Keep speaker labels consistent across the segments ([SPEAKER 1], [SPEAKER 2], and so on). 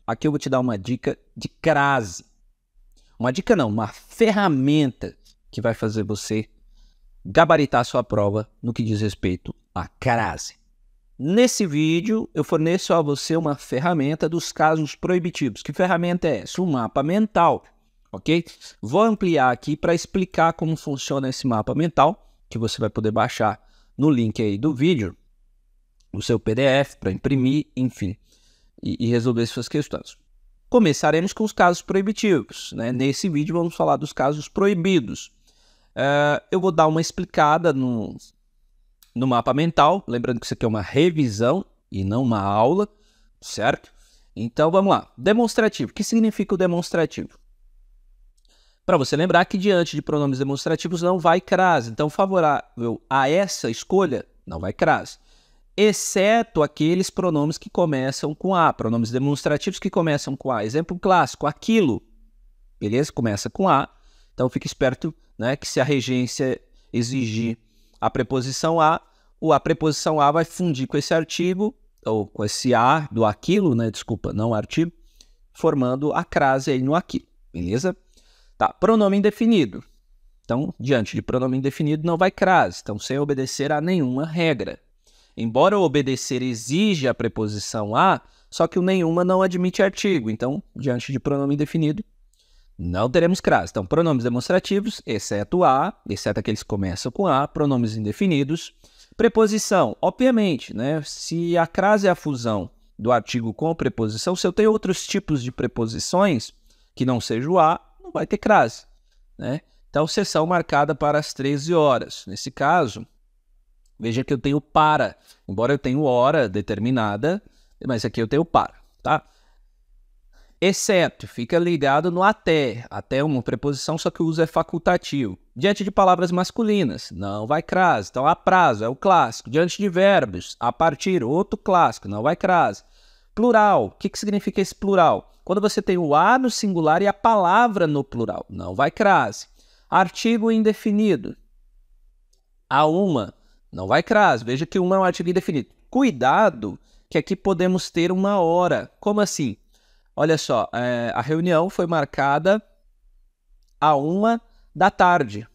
[SPEAKER 1] aqui eu vou te dar uma dica de crase. Uma dica não, uma ferramenta que vai fazer você gabaritar a sua prova no que diz respeito à crase. Nesse vídeo, eu forneço a você uma ferramenta dos casos proibitivos. Que ferramenta é essa? Um mapa mental, ok? Vou ampliar aqui para explicar como funciona esse mapa mental, que você vai poder baixar no link aí do vídeo, o seu PDF para imprimir, enfim, e resolver suas questões. Começaremos com os casos proibitivos, né? Nesse vídeo vamos falar dos casos proibidos. Eu vou dar uma explicada no mapa mental, lembrando que isso aqui é uma revisão e não uma aula, certo? Então vamos lá. Demonstrativo. O que significa o demonstrativo? Para você lembrar que diante de pronomes demonstrativos não vai crase. Então, favorável a essa escolha, não vai crase. Exceto aqueles pronomes que começam com A, pronomes demonstrativos que começam com A. Exemplo clássico, aquilo, beleza? Começa com A. Então, fique esperto, né, que se a regência exigir a preposição A vai fundir com esse artigo, ou com esse A do aquilo, né? Desculpa, não artigo, formando a crase aí no aquilo, beleza? Tá, pronome indefinido. Então, diante de pronome indefinido, não vai crase. Então, sem obedecer a nenhuma regra. Embora o obedecer exija a preposição a, só que o nenhuma não admite artigo. Então, diante de pronome indefinido, não teremos crase. Então, pronomes demonstrativos, exceto a, exceto aqueles que começam com a, pronomes indefinidos. Preposição, obviamente, né? Se a crase é a fusão do artigo com preposição, se eu tenho outros tipos de preposições que não seja o a, não vai ter crase, né? Então, sessão marcada para as 13 horas. Nesse caso, veja que eu tenho para, embora eu tenha hora determinada, mas aqui eu tenho para, tá? Exceto, fica ligado no até. Até é uma preposição, só que o uso é facultativo. Diante de palavras masculinas, não vai crase. Então, a prazo é o clássico. Diante de verbos, a partir, outro clássico, não vai crase. Plural, o que significa esse plural? Quando você tem o a no singular e a palavra no plural, não vai crase. Artigo indefinido, a uma, não vai crase. Veja que uma é um artigo indefinido. Cuidado, que aqui podemos ter uma hora. Como assim? Olha só, a reunião foi marcada a 1 da tarde.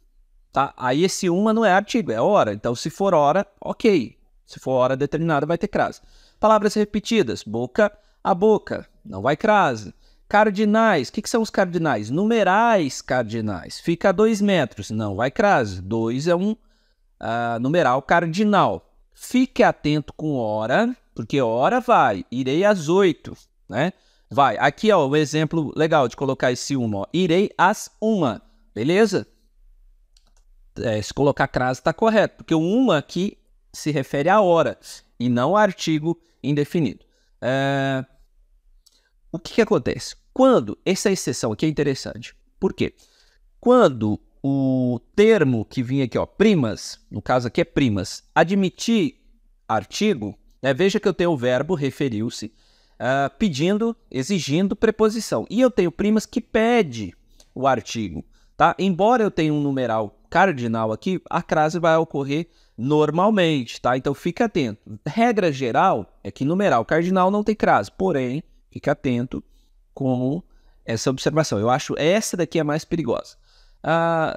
[SPEAKER 1] Tá? Aí esse uma não é artigo, é hora. Então, se for hora, ok. Se for hora determinada, vai ter crase. Palavras repetidas, boca a boca, não vai crase. Cardinais, o que são os cardinais? Numerais cardinais. Fica a 2 metros, não vai crase. 2 é um numeral cardinal. Fique atento com hora, porque hora vai. Irei às 8, né? Vai. Aqui, ó, um exemplo legal de colocar esse uma. Ó. Irei às 1, beleza? Se colocar crase está correto, porque o uma aqui se refere à hora e não a artigo indefinido. O que acontece? Quando, essa exceção aqui é interessante. Por quê? Quando o termo que vinha aqui, ó, primas, no caso aqui é primas, admitir artigo, né, veja que eu tenho o verbo, referiu-se, pedindo, exigindo preposição. E eu tenho primas que pede o artigo. Tá? Embora eu tenha um numeral cardinal aqui, a crase vai ocorrer normalmente. Tá? Então, fique atento. Regra geral é que numeral cardinal não tem crase. Porém, fique atento com essa observação. Eu acho essa daqui a mais perigosa.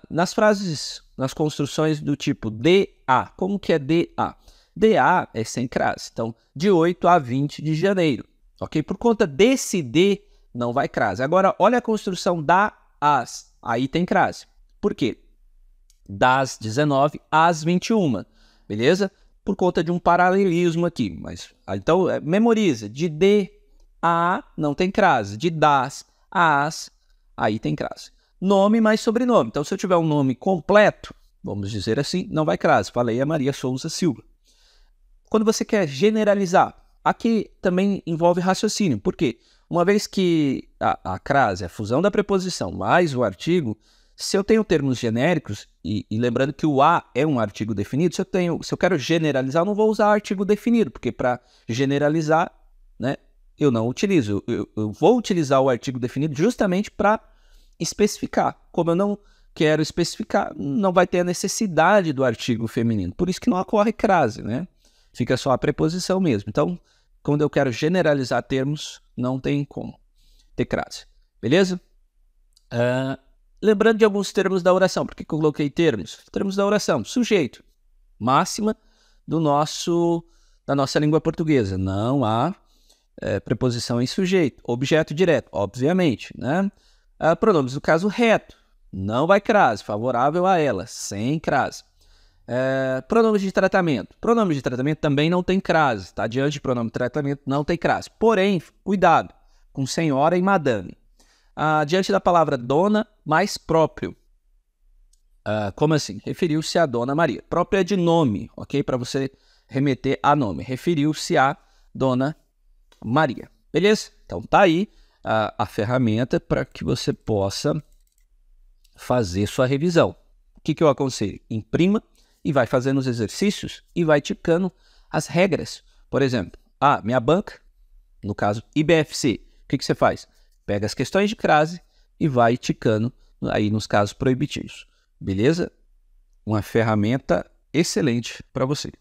[SPEAKER 1] Nas frases, nas construções do tipo DA, como que é DA? DA é sem crase. Então, de 8 a 20 de janeiro. Ok? Por conta desse D, não vai crase. Agora, olha a construção das. Aí tem crase. Por quê? Das 19 às 21. Beleza? Por conta de um paralelismo aqui. Mas, então, memoriza. De D a não tem crase. De das às, aí tem crase. Nome mais sobrenome. Então, se eu tiver um nome completo, vamos dizer assim, não vai crase. Falei a Maria Souza Silva. Quando você quer generalizar, aqui também envolve raciocínio. Por quê? Uma vez que a crase é a fusão da preposição mais o artigo, se eu tenho termos genéricos, e lembrando que o a é um artigo definido, se eu quero generalizar, eu não vou usar artigo definido, porque para generalizar, né, eu não utilizo. Eu vou utilizar o artigo definido justamente para especificar. Como eu não quero especificar, não vai ter a necessidade do artigo feminino. Por isso que não ocorre crase, né? Fica só a preposição mesmo. Então, quando eu quero generalizar termos, não tem como. ter crase. Beleza? Lembrando de alguns termos da oração. Por que eu coloquei termos? Termos da oração. Sujeito. Máxima da nossa língua portuguesa. Não há preposição em sujeito. Objeto direto, obviamente, né? Pronomes do caso reto. Não vai crase. Favorável a ela. Sem crase. Pronomes de tratamento. Pronomes de tratamento também não tem crase. Está diante de pronome de tratamento, não tem crase. Porém, cuidado com senhora e madame. Diante da palavra dona, mais próprio. Como assim? Referiu-se a Dona Maria. Próprio é de nome, ok? Para você remeter a nome. Referiu-se a Dona Maria. Beleza? Então tá aí a ferramenta para que você possa fazer sua revisão. O que eu aconselho? Imprima e vai fazendo os exercícios e vai ticando as regras. Por exemplo, minha banca, no caso IBFC, o que você faz? Pega as questões de crase e vai ticando aí nos casos proibitivos. Beleza? Uma ferramenta excelente para você.